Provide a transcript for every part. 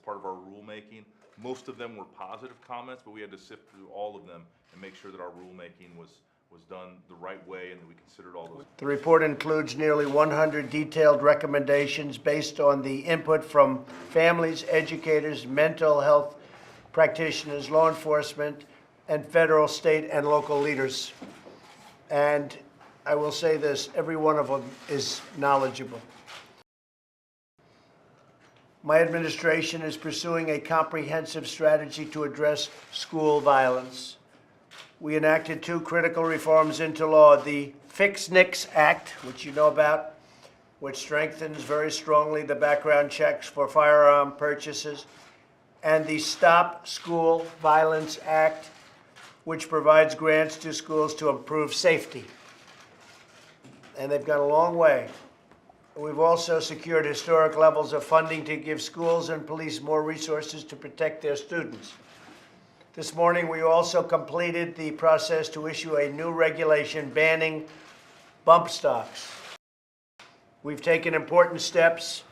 part of our rulemaking. Most of them were positive comments, but we had to sift through all of them and make sure that our rulemaking was done the right way and that we considered all those. The report includes nearly 100 detailed recommendations based on the input from families, educators, mental health practitioners, law enforcement, and federal, state, and local leaders. And I will say this, every one of them is knowledgeable. My administration is pursuing a comprehensive strategy to address school violence. We enacted 2 critical reforms into law, the Fix NICS Act, which you know about, which strengthens very strongly the background checks for firearm purchases, and the Stop School Violence Act, which provides grants to schools to improve safety. And they've gone a long way. We've also secured historic levels of funding to give schools and police more resources to protect their students. This morning, we also completed the process to issue a new regulation banning bump stocks. We've taken important steps,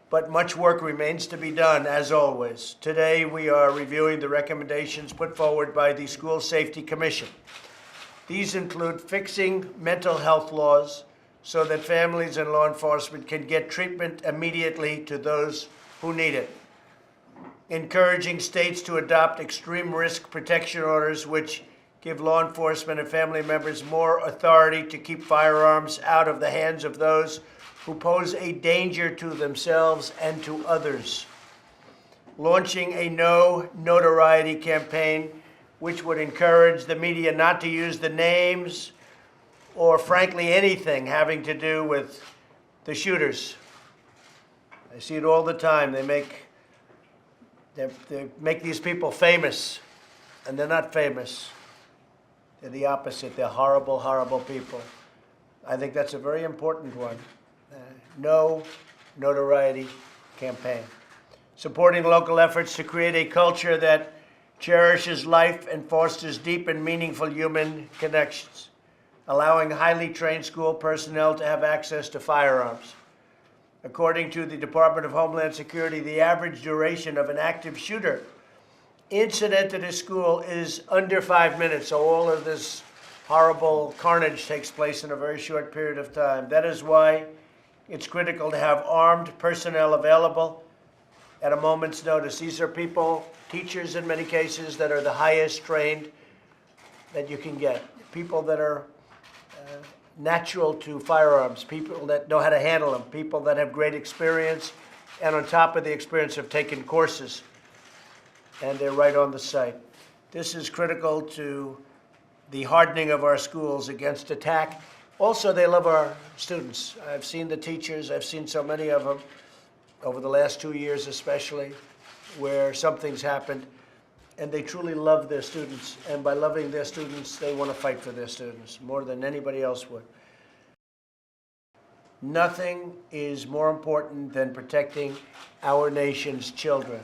but much work remains to be done, as always. Today, we are reviewing the recommendations put forward by the School Safety Commission. These include fixing mental health laws so that families and law enforcement can get treatment immediately to those who need it. Encouraging states to adopt extreme risk protection orders which give law enforcement and family members more authority to keep firearms out of the hands of those who pose a danger to themselves and to others. Launching a no notoriety campaign which would encourage the media not to use the names or frankly anything having to do with the shooters. I see it all the time. They make these people famous, and they're not famous. They're the opposite. They're horrible, horrible people. I think that's a very important one. No notoriety campaign. Supporting local efforts to create a culture that cherishes life and fosters deep and meaningful human connections. Allowing highly trained school personnel to have access to firearms. According to the Department of Homeland Security, the average duration of an active shooter incident at a school is under 5 minutes. So all of this horrible carnage takes place in a very short period of time. That is why it's critical to have armed personnel available at a moment's notice. These are people, teachers in many cases, that are the highest trained that you can get. People that are natural to firearms, people that know how to handle them, people that have great experience, and on top of the experience have taken courses, and they're right on the site. This is critical to the hardening of our schools against attack. Also, they love our students. I've seen the teachers, I've seen so many of them over the last 2 years especially, where something's happened, and they truly love their students. And by loving their students, they want to fight for their students more than anybody else would. Nothing is more important than protecting our nation's children.